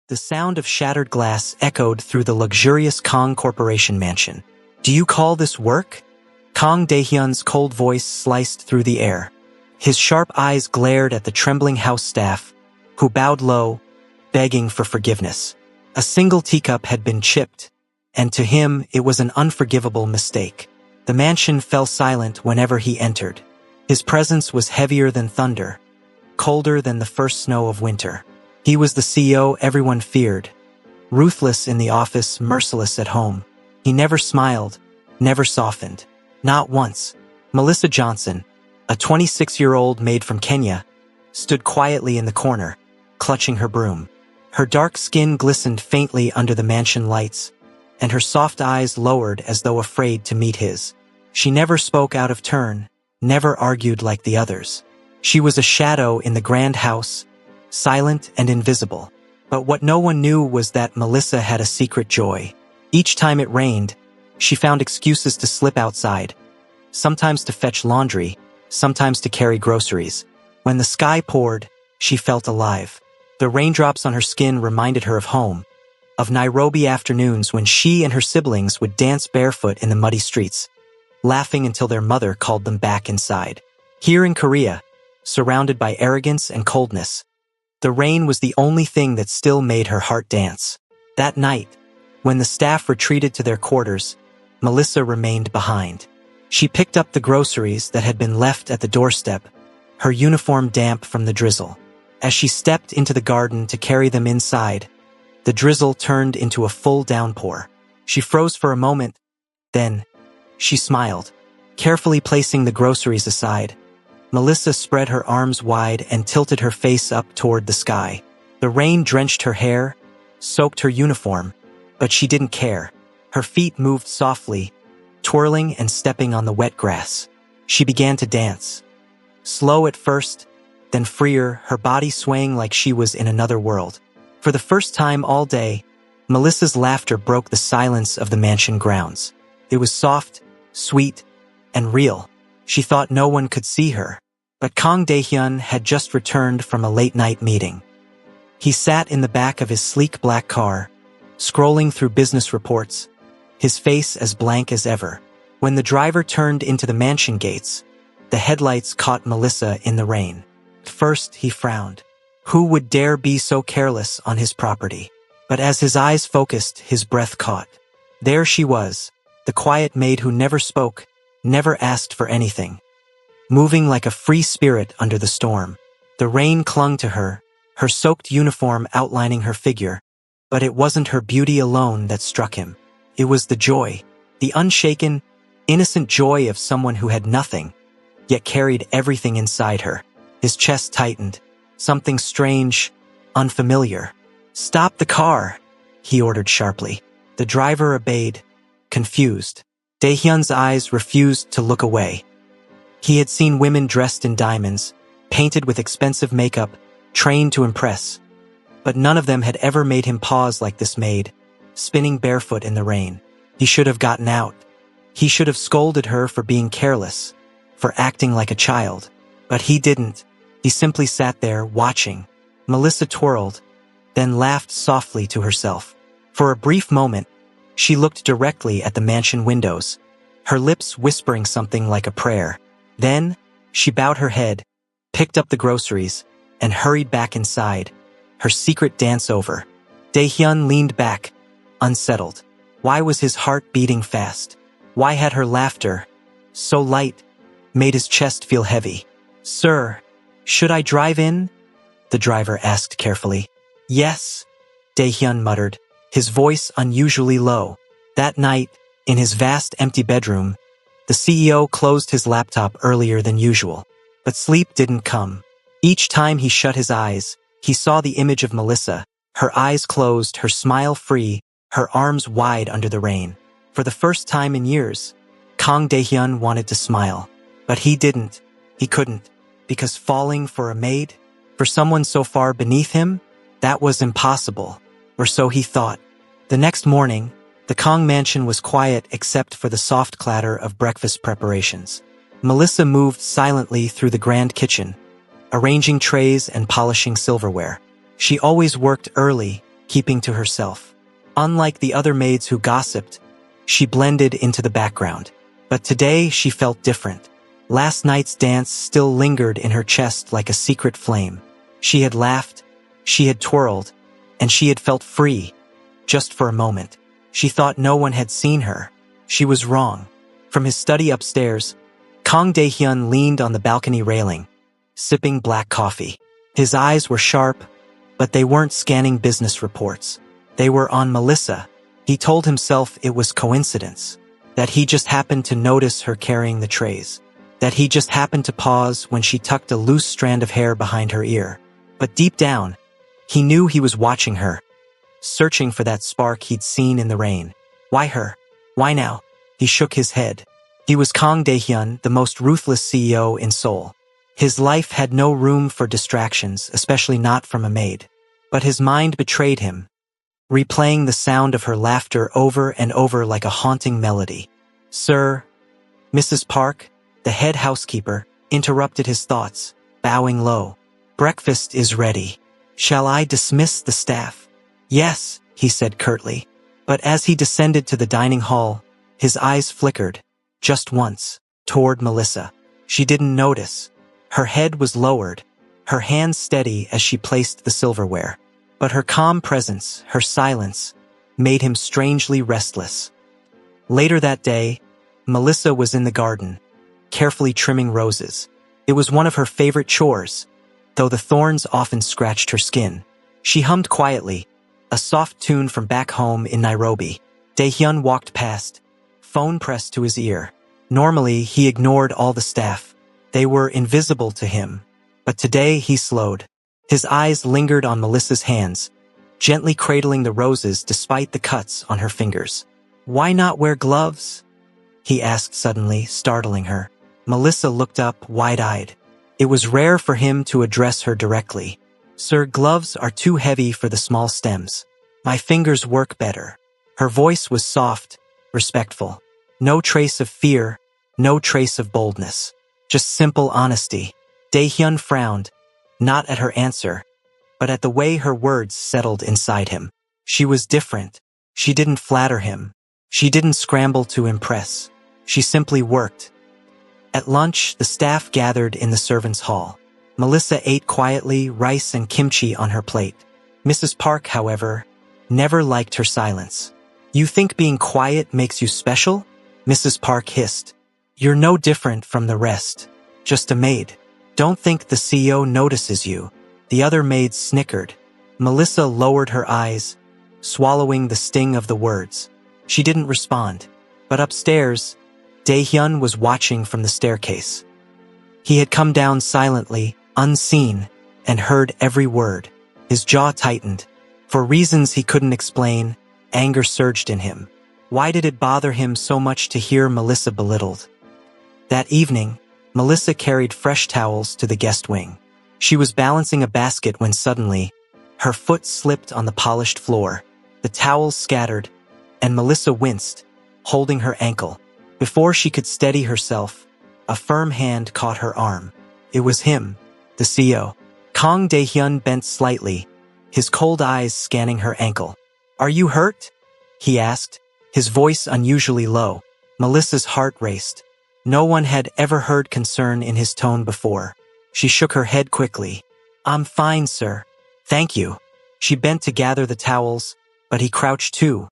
The sound of shattered glass echoed through the luxurious Kong Corporation mansion. "Do you call this work?" Kong Daehyun's cold voice sliced through the air. His sharp eyes glared at the trembling house staff, who bowed low, begging for forgiveness. A single teacup had been chipped, and to him it was an unforgivable mistake. The mansion fell silent whenever he entered. His presence was heavier than thunder, colder than the first snow of winter. He was the CEO everyone feared, ruthless in the office, merciless at home. He never smiled, never softened. Not once. Melissa Johnson, a 26-year-old maid from Kenya, stood quietly in the corner, clutching her broom. Her dark skin glistened faintly under the mansion lights, and her soft eyes lowered as though afraid to meet his. She never spoke out of turn, never argued like the others. She was a shadow in the grand house, silent and invisible. But what no one knew was that Melissa had a secret joy. Each time it rained, she found excuses to slip outside, sometimes to fetch laundry, sometimes to carry groceries. When the sky poured, she felt alive. The raindrops on her skin reminded her of home, of Nairobi afternoons when she and her siblings would dance barefoot in the muddy streets, laughing until their mother called them back inside. Here in Korea, surrounded by arrogance and coldness, the rain was the only thing that still made her heart dance. That night, when the staff retreated to their quarters, Melissa remained behind. She picked up the groceries that had been left at the doorstep, her uniform damp from the drizzle. As she stepped into the garden to carry them inside, the drizzle turned into a full downpour. She froze for a moment, then she smiled. Carefully placing the groceries aside, Melissa spread her arms wide and tilted her face up toward the sky. The rain drenched her hair, soaked her uniform, but she didn't care. Her feet moved softly, twirling and stepping on the wet grass. She began to dance. Slow at first, then freer, her body swaying like she was in another world. For the first time all day, Melissa's laughter broke the silence of the mansion grounds. It was soft, sweet, and real. She thought no one could see her. But Kang Daehyun had just returned from a late-night meeting. He sat in the back of his sleek black car, scrolling through business reports, his face as blank as ever. When the driver turned into the mansion gates, the headlights caught Melissa in the rain. At first, he frowned. Who would dare be so careless on his property? But as his eyes focused, his breath caught. There she was, the quiet maid who never spoke, never asked for anything, moving like a free spirit under the storm. The rain clung to her, her soaked uniform outlining her figure, but it wasn't her beauty alone that struck him. It was the joy, the unshaken, innocent joy of someone who had nothing, yet carried everything inside her. His chest tightened. Something strange, unfamiliar. "Stop the car," he ordered sharply. The driver obeyed, confused. Daehyun's eyes refused to look away. He had seen women dressed in diamonds, painted with expensive makeup, trained to impress. But none of them had ever made him pause like this maid, spinning barefoot in the rain. He should have gotten out. He should have scolded her for being careless, for acting like a child. But he didn't. He simply sat there, watching. Melissa twirled, then laughed softly to herself. For a brief moment, she looked directly at the mansion windows, her lips whispering something like a prayer. Then, she bowed her head, picked up the groceries, and hurried back inside, her secret dance over. Daehyun leaned back, unsettled. Why was his heart beating fast? Why had her laughter, so light, made his chest feel heavy? "Sir, should I drive in?" the driver asked carefully. "Yes," Daehyun muttered, his voice unusually low. That night, in his vast empty bedroom, the CEO closed his laptop earlier than usual. But sleep didn't come. Each time he shut his eyes, he saw the image of Melissa, her eyes closed, her smile free, her arms wide under the rain. For the first time in years, Kang Daehyun wanted to smile. But he didn't. He couldn't. Because falling for a maid, for someone so far beneath him, that was impossible. Or so he thought. The next morning, the Kang mansion was quiet except for the soft clatter of breakfast preparations. Melissa moved silently through the grand kitchen, arranging trays and polishing silverware. She always worked early, keeping to herself. Unlike the other maids who gossiped, she blended into the background. But today she felt different. Last night's dance still lingered in her chest like a secret flame. She had laughed, she had twirled, and she had felt free. Just for a moment. She thought no one had seen her. She was wrong. From his study upstairs, Kang Dae-hyun leaned on the balcony railing, sipping black coffee. His eyes were sharp, but they weren't scanning business reports. They were on Melissa. He told himself it was coincidence, that he just happened to notice her carrying the trays, that he just happened to pause when she tucked a loose strand of hair behind her ear. But deep down, he knew he was watching her, searching for that spark he'd seen in the rain. Why her? Why now? He shook his head. He was Kang Dae-hyun, the most ruthless CEO in Seoul. His life had no room for distractions, especially not from a maid. But his mind betrayed him, replaying the sound of her laughter over and over like a haunting melody. Sir, Mrs. Park, the head housekeeper, interrupted his thoughts, bowing low. Breakfast is ready. Shall I dismiss the staff? Yes, he said curtly. But as he descended to the dining hall, his eyes flickered, just once, toward Melissa. She didn't notice. Her head was lowered, her hands steady as she placed the silverware. But her calm presence, her silence, made him strangely restless. Later that day, Melissa was in the garden, carefully trimming roses. It was one of her favorite chores, though the thorns often scratched her skin. She hummed quietly, a soft tune from back home in Nairobi. Dae-hyun walked past, phone pressed to his ear. Normally, he ignored all the staff. They were invisible to him. But today, he slowed. His eyes lingered on Melissa's hands, gently cradling the roses despite the cuts on her fingers. Why not wear gloves? He asked suddenly, startling her. Melissa looked up, wide-eyed. It was rare for him to address her directly. Sir, gloves are too heavy for the small stems. My fingers work better. Her voice was soft, respectful. No trace of fear, no trace of boldness. Just simple honesty. Dae-hyun frowned, not at her answer, but at the way her words settled inside him. She was different. She didn't flatter him. She didn't scramble to impress. She simply worked. At lunch, the staff gathered in the servants' hall. Melissa ate quietly, rice and kimchi on her plate. Mrs. Park, however, never liked her silence. You think being quiet makes you special? Mrs. Park hissed. You're no different from the rest. Just a maid. Don't think the CEO notices you. The other maids snickered. Melissa lowered her eyes, swallowing the sting of the words. She didn't respond. But upstairs, Dae-hyun was watching from the staircase. He had come down silently, unseen, and heard every word. His jaw tightened. For reasons he couldn't explain, anger surged in him. Why did it bother him so much to hear Melissa belittled? That evening, Melissa carried fresh towels to the guest wing. She was balancing a basket when suddenly, her foot slipped on the polished floor. The towels scattered, and Melissa winced, holding her ankle. Before she could steady herself, a firm hand caught her arm. It was him, the CEO. Kang Dae-hyun bent slightly, his cold eyes scanning her ankle. Are you hurt? He asked, his voice unusually low. Melissa's heart raced. No one had ever heard concern in his tone before. She shook her head quickly. I'm fine, sir. Thank you. She bent to gather the towels, but he crouched too,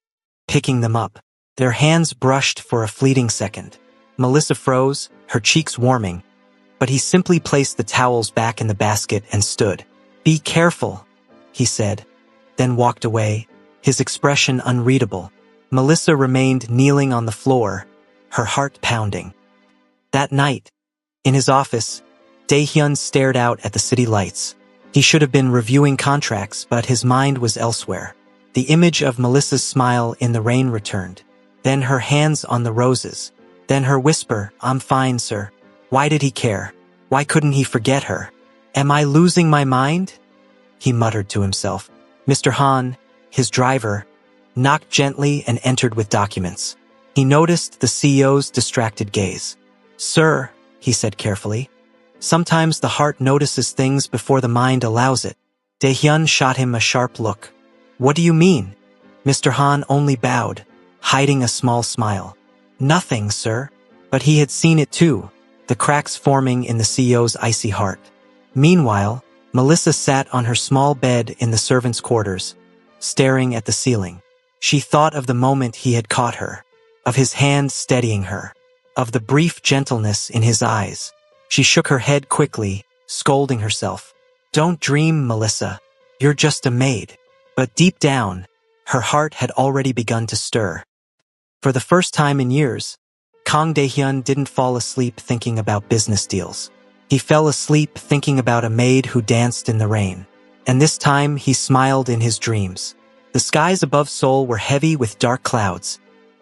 picking them up. Their hands brushed for a fleeting second. Melissa froze, her cheeks warming, but he simply placed the towels back in the basket and stood. Be careful, he said, then walked away, his expression unreadable. Melissa remained kneeling on the floor, her heart pounding. That night, in his office, Dae-hyun stared out at the city lights. He should have been reviewing contracts, but his mind was elsewhere. The image of Melissa's smile in the rain returned. Then her hands on the roses. Then her whisper, I'm fine, sir. Why did he care? Why couldn't he forget her? Am I losing my mind? He muttered to himself. Mr. Han, his driver, knocked gently and entered with documents. He noticed the CEO's distracted gaze. Sir, he said carefully, sometimes the heart notices things before the mind allows it. Dae-hyun shot him a sharp look. What do you mean? Mr. Han only bowed, hiding a small smile. Nothing, sir. But he had seen it too, the cracks forming in the CEO's icy heart. Meanwhile, Melissa sat on her small bed in the servants' quarters, staring at the ceiling. She thought of the moment he had caught her, of his hand steadying her, of the brief gentleness in his eyes. She shook her head quickly, scolding herself. Don't dream, Melissa. You're just a maid. But deep down, her heart had already begun to stir. For the first time in years, Kang Dae-hyun didn't fall asleep thinking about business deals. He fell asleep thinking about a maid who danced in the rain. And this time he smiled in his dreams. The skies above Seoul were heavy with dark clouds,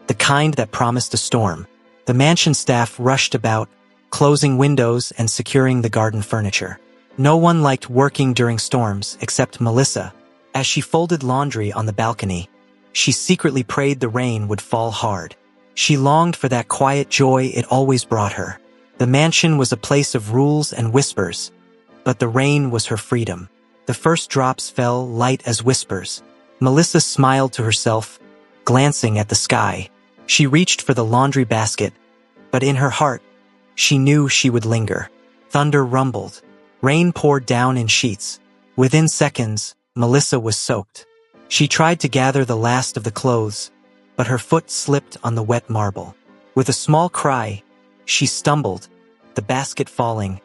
the kind that promised a storm. The mansion staff rushed about, closing windows and securing the garden furniture. No one liked working during storms except Melissa. As she folded laundry on the balcony, she secretly prayed the rain would fall hard. She longed for that quiet joy it always brought her. The mansion was a place of rules and whispers, but the rain was her freedom. The first drops fell light as whispers. Melissa smiled to herself, glancing at the sky. She reached for the laundry basket, but in her heart, she knew she would linger. Thunder rumbled. Rain poured down in sheets. Within seconds, Melissa was soaked. She tried to gather the last of the clothes, but her foot slipped on the wet marble. With a small cry, she stumbled, the basket falling,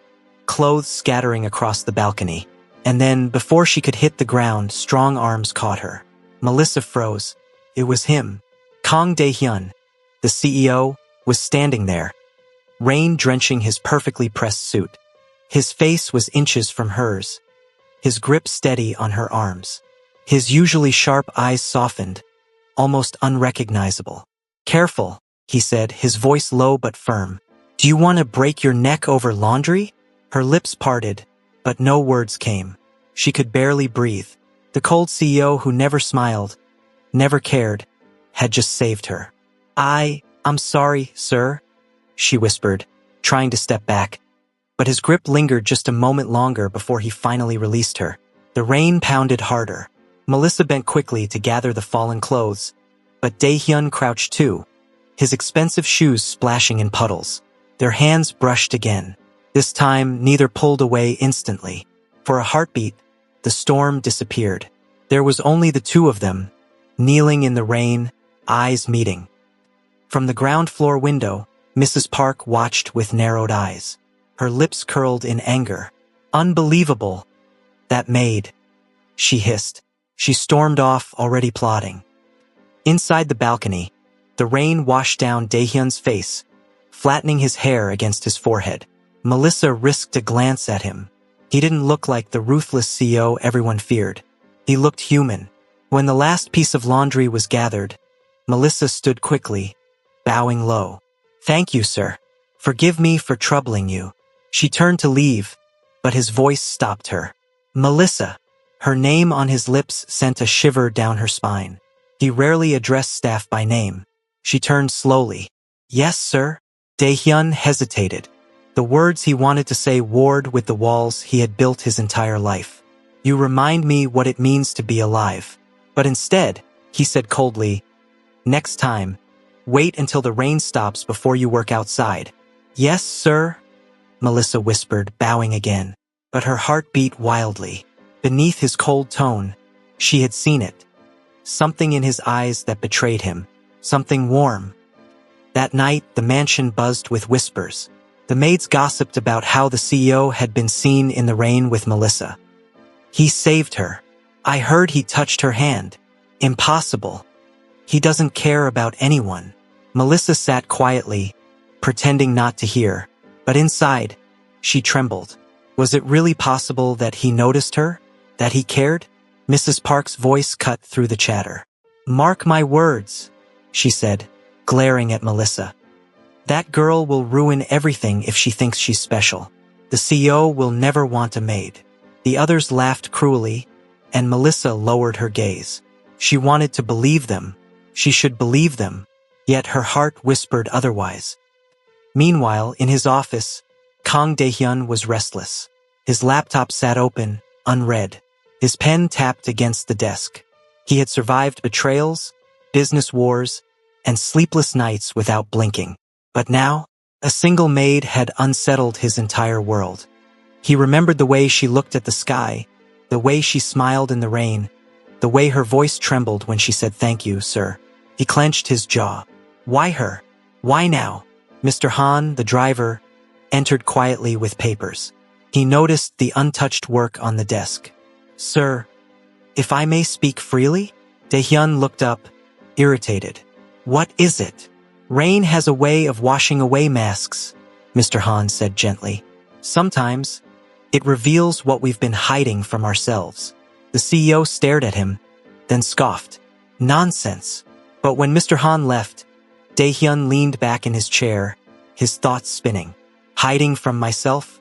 clothes scattering across the balcony. And then, before she could hit the ground, strong arms caught her. Melissa froze. It was him. Kang Dae-hyun, the CEO, was standing there, rain drenching his perfectly pressed suit. His face was inches from hers, his grip steady on her arms. His usually sharp eyes softened, almost unrecognizable. Careful, he said, his voice low but firm. Do you want to break your neck over laundry? Her lips parted, but no words came. She could barely breathe. The cold CEO who never smiled, never cared, had just saved her. I'm sorry, sir, she whispered, trying to step back. But his grip lingered just a moment longer before he finally released her. The rain pounded harder. Melissa bent quickly to gather the fallen clothes, but Dae-hyun crouched too, his expensive shoes splashing in puddles. Their hands brushed again. This time, neither pulled away instantly. For a heartbeat, the storm disappeared. There was only the two of them, kneeling in the rain, eyes meeting. From the ground floor window, Mrs. Park watched with narrowed eyes. Her lips curled in anger. Unbelievable. That maid, she hissed. She stormed off, already plotting. Inside the balcony, the rain washed down Dae-hyun's face, flattening his hair against his forehead. Melissa risked a glance at him. He didn't look like the ruthless CEO everyone feared. He looked human. When the last piece of laundry was gathered, Melissa stood quickly, bowing low. Thank you, sir. Forgive me for troubling you. She turned to leave, but his voice stopped her. Melissa. Her name on his lips sent a shiver down her spine. He rarely addressed staff by name. She turned slowly. Yes, sir. Dae-hyun hesitated. The words he wanted to say warred with the walls he had built his entire life. You remind me what it means to be alive. But instead, he said coldly, next time, wait until the rain stops before you work outside. Yes, sir, Melissa whispered, bowing again. But her heart beat wildly. Beneath his cold tone, she had seen it. Something in his eyes that betrayed him. Something warm. That night, the mansion buzzed with whispers. The maids gossiped about how the CEO had been seen in the rain with Melissa. He saved her. I heard he touched her hand. Impossible. He doesn't care about anyone. Melissa sat quietly, pretending not to hear. But inside, she trembled. Was it really possible that he noticed her? That he cared? Mrs. Park's voice cut through the chatter. Mark my words, she said, glaring at Melissa. That girl will ruin everything if she thinks she's special. The CEO will never want a maid. The others laughed cruelly, and Melissa lowered her gaze. She wanted to believe them. She should believe them. Yet her heart whispered otherwise. Meanwhile, in his office, Kang Dae-hyun was restless. His laptop sat open, unread. His pen tapped against the desk. He had survived betrayals, business wars, and sleepless nights without blinking. But now, a single maid had unsettled his entire world. He remembered the way she looked at the sky, the way she smiled in the rain, the way her voice trembled when she said thank you, sir. He clenched his jaw. Why her? Why now? Mr. Han, the driver, entered quietly with papers. He noticed the untouched work on the desk. Sir, if I may speak freely? Dae-hyun looked up, irritated. What is it? Rain has a way of washing away masks, Mr. Han said gently. Sometimes, it reveals what we've been hiding from ourselves. The CEO stared at him, then scoffed. Nonsense. But when Mr. Han left, Dae-hyun leaned back in his chair, his thoughts spinning. Hiding from myself?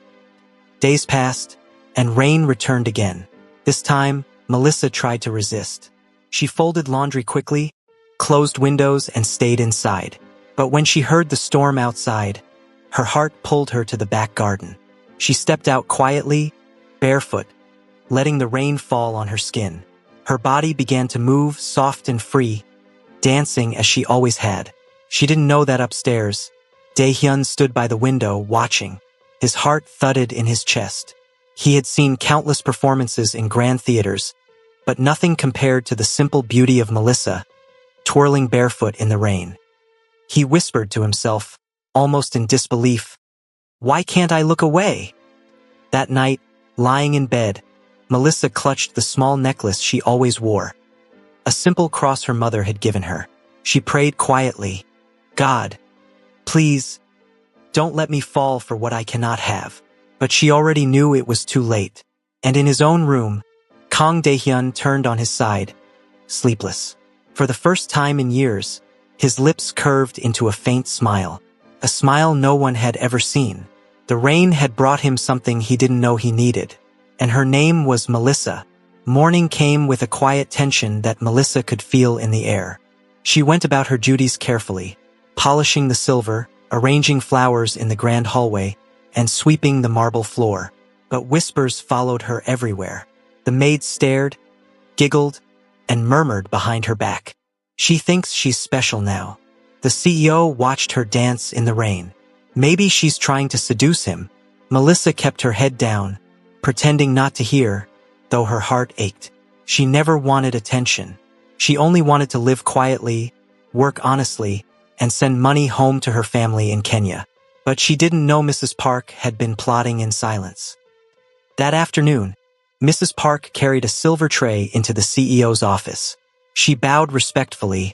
Days passed, and rain returned again. This time, Melissa tried to resist. She folded laundry quickly, closed windows, and stayed inside. But when she heard the storm outside, her heart pulled her to the back garden. She stepped out quietly, barefoot, letting the rain fall on her skin. Her body began to move, soft and free, dancing as she always had. She didn't know that upstairs, Dae-hyun stood by the window, watching. His heart thudded in his chest. He had seen countless performances in grand theaters, but nothing compared to the simple beauty of Melissa, twirling barefoot in the rain. He whispered to himself, almost in disbelief, "Why can't I look away?" That night, lying in bed, Melissa clutched the small necklace she always wore. A simple cross her mother had given her. She prayed quietly, "God, please, don't let me fall for what I cannot have." But she already knew it was too late. And in his own room, Kang Dae-hyun turned on his side, sleepless. For the first time in years, his lips curved into a faint smile. A smile no one had ever seen. The rain had brought him something he didn't know he needed. And her name was Melissa. Morning came with a quiet tension that Melissa could feel in the air. She went about her duties carefully, polishing the silver, arranging flowers in the grand hallway, and sweeping the marble floor. But whispers followed her everywhere. The maid stared, giggled, and murmured behind her back. She thinks she's special now. The CEO watched her dance in the rain. Maybe she's trying to seduce him. Melissa kept her head down, pretending not to hear, though her heart ached. She never wanted attention. She only wanted to live quietly, work honestly, and send money home to her family in Kenya. But she didn't know Mrs. Park had been plotting in silence. That afternoon, Mrs. Park carried a silver tray into the CEO's office. She bowed respectfully,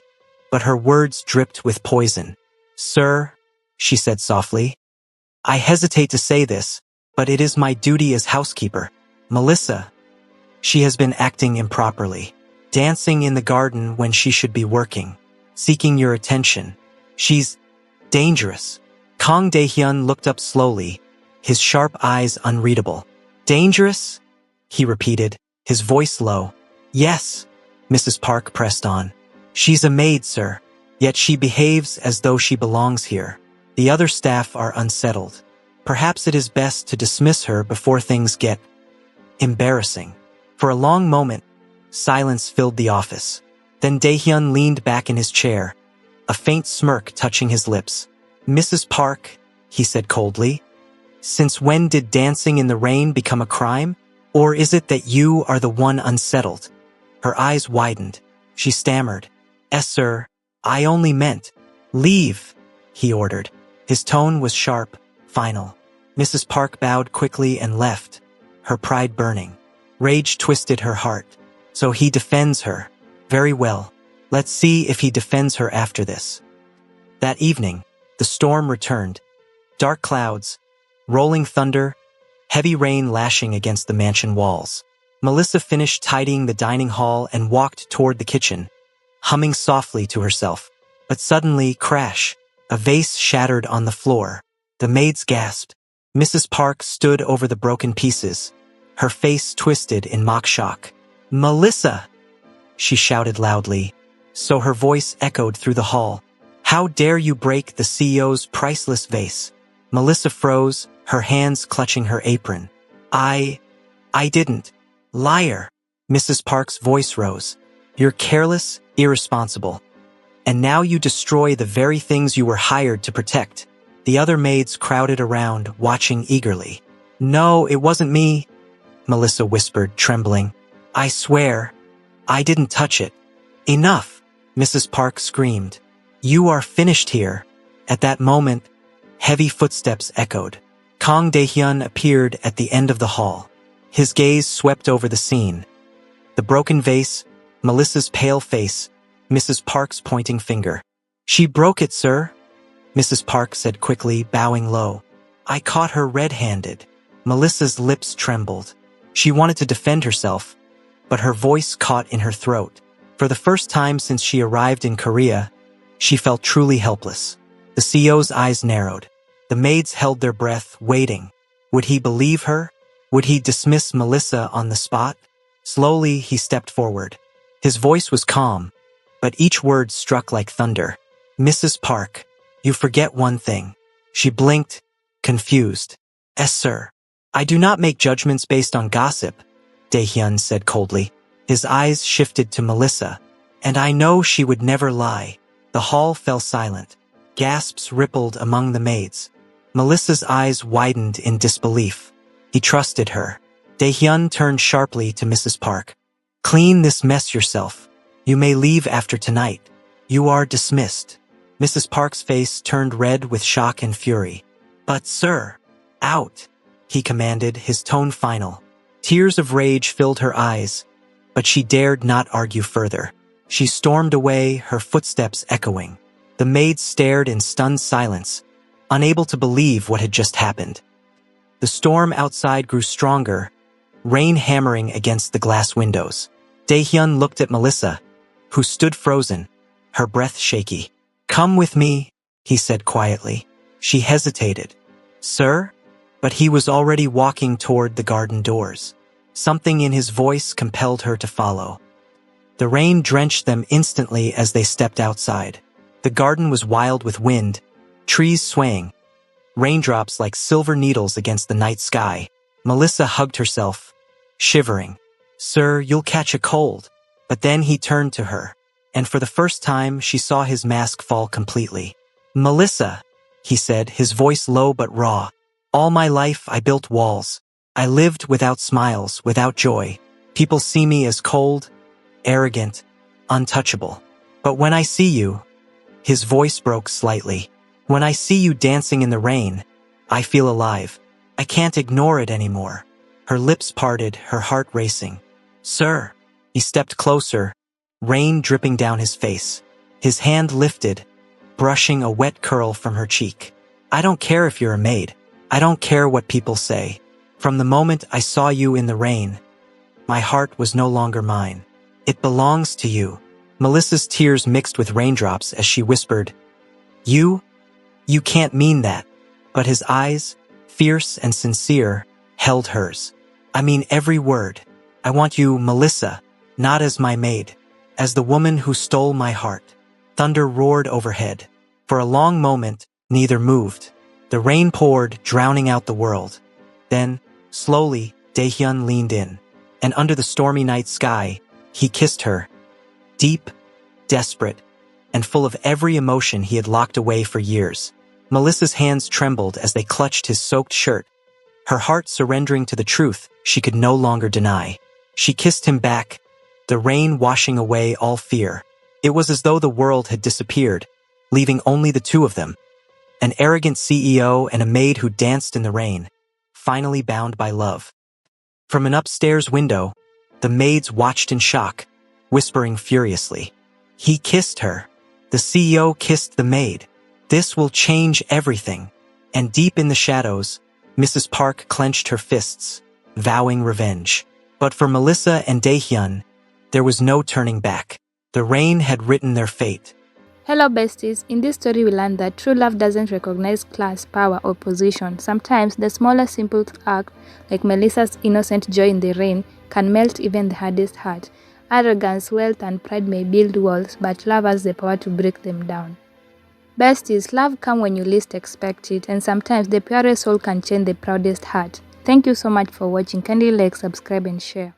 but her words dripped with poison. "Sir," she said softly, "I hesitate to say this, but it is my duty as housekeeper. Melissa, she has been acting improperly, dancing in the garden when she should be working, seeking your attention. She's dangerous." Kang Dae-hyun looked up slowly, his sharp eyes unreadable. "Dangerous?" he repeated, his voice low. "Yes," Mrs. Park pressed on. "She's a maid, sir, yet she behaves as though she belongs here. The other staff are unsettled. Perhaps it is best to dismiss her before things get embarrassing." For a long moment, silence filled the office. Then Dae-hyun leaned back in his chair, a faint smirk touching his lips. "Mrs. Park," he said coldly, "since when did dancing in the rain become a crime? Or is it that you are the one unsettled?" Her eyes widened. She stammered, "Yes, sir, I only meant." "Leave," he ordered. His tone was sharp, final. Mrs. Park bowed quickly and left, her pride burning. Rage twisted her heart. So he defends her. Very well. Let's see if he defends her after this. That evening, the storm returned. Dark clouds, rolling thunder, heavy rain lashing against the mansion walls. Melissa finished tidying the dining hall and walked toward the kitchen, humming softly to herself. But suddenly, crash, a vase shattered on the floor. The maids gasped. Mrs. Park stood over the broken pieces, her face twisted in mock shock. "Melissa!" she shouted loudly, so her voice echoed through the hall. "How dare you break the CEO's priceless vase?" Melissa froze, her hands clutching her apron. I didn't. Liar." Mrs. Park's voice rose. You're careless, irresponsible. And now you destroy the very things you were hired to protect. The other maids crowded around, watching eagerly. No, it wasn't me, Melissa whispered, trembling. I swear, I didn't touch it. Enough, Mrs. Park screamed. You are finished here. At that moment, heavy footsteps echoed. Kang Daehyun appeared at the end of the hall. His gaze swept over the scene. The broken vase, Melissa's pale face, Mrs. Park's pointing finger. She broke it, sir, Mrs. Park said quickly, bowing low. I caught her red-handed. Melissa's lips trembled. She wanted to defend herself, but her voice caught in her throat. For the first time since she arrived in Korea, she felt truly helpless. The CEO's eyes narrowed. The maids held their breath, waiting. Would he believe her? Would he dismiss Melissa on the spot? Slowly, he stepped forward. His voice was calm, but each word struck like thunder. Mrs. Park, you forget one thing. She blinked, confused. Yes, sir. I do not make judgments based on gossip, Daehyun said coldly. His eyes shifted to Melissa. And I know she would never lie. The hall fell silent. Gasps rippled among the maids. Melissa's eyes widened in disbelief. He trusted her. Daehyun turned sharply to Mrs. Park. Clean this mess yourself. You may leave after tonight. You are dismissed. Mrs. Park's face turned red with shock and fury. But sir, out, he commanded, his tone final. Tears of rage filled her eyes, but she dared not argue further. She stormed away, her footsteps echoing. The maids stared in stunned silence, unable to believe what had just happened. The storm outside grew stronger, rain hammering against the glass windows. Daehyun looked at Melissa, who stood frozen, her breath shaky. Come with me, he said quietly. She hesitated. Sir? But he was already walking toward the garden doors. Something in his voice compelled her to follow. The rain drenched them instantly as they stepped outside. The garden was wild with wind, trees swaying, raindrops like silver needles against the night sky. Melissa hugged herself, shivering. Sir, you'll catch a cold. But then he turned to her, and for the first time she saw his mask fall completely. Melissa, he said, his voice low but raw. All my life I built walls. I lived without smiles, without joy. People see me as cold, arrogant, untouchable. But when I see you, his voice broke slightly. When I see you dancing in the rain, I feel alive. I can't ignore it anymore. Her lips parted, her heart racing. Sir, he stepped closer, rain dripping down his face. His hand lifted, brushing a wet curl from her cheek. I don't care if you're a maid. I don't care what people say. From the moment I saw you in the rain, my heart was no longer mine. It belongs to you. Melissa's tears mixed with raindrops as she whispered, You can't mean that. But his eyes, fierce and sincere, held hers. I mean every word. I want you, Melissa, not as my maid, as the woman who stole my heart. Thunder roared overhead. For a long moment, neither moved. The rain poured, drowning out the world. Then, slowly, Daehyun leaned in, and under the stormy night sky, he kissed her, deep, desperate, and full of every emotion he had locked away for years. Melissa's hands trembled as they clutched his soaked shirt, her heart surrendering to the truth she could no longer deny. She kissed him back, the rain washing away all fear. It was as though the world had disappeared, leaving only the two of them. An arrogant CEO and a maid who danced in the rain, finally bound by love. From an upstairs window, the maids watched in shock, whispering furiously. He kissed her. The CEO kissed the maid. This will change everything. And deep in the shadows, Mrs. Park clenched her fists, vowing revenge. But for Melissa and Daehyun, there was no turning back. The rain had written their fate. Hello besties, in this story we learned that true love doesn't recognize class, power or position. Sometimes the smallest simple act, like Melissa's innocent joy in the rain, can melt even the hardest heart. Arrogance, wealth and pride may build walls, but love has the power to break them down. Besties, love comes when you least expect it, and sometimes the purest soul can change the proudest heart. Thank you so much for watching. Kindly like, subscribe and share.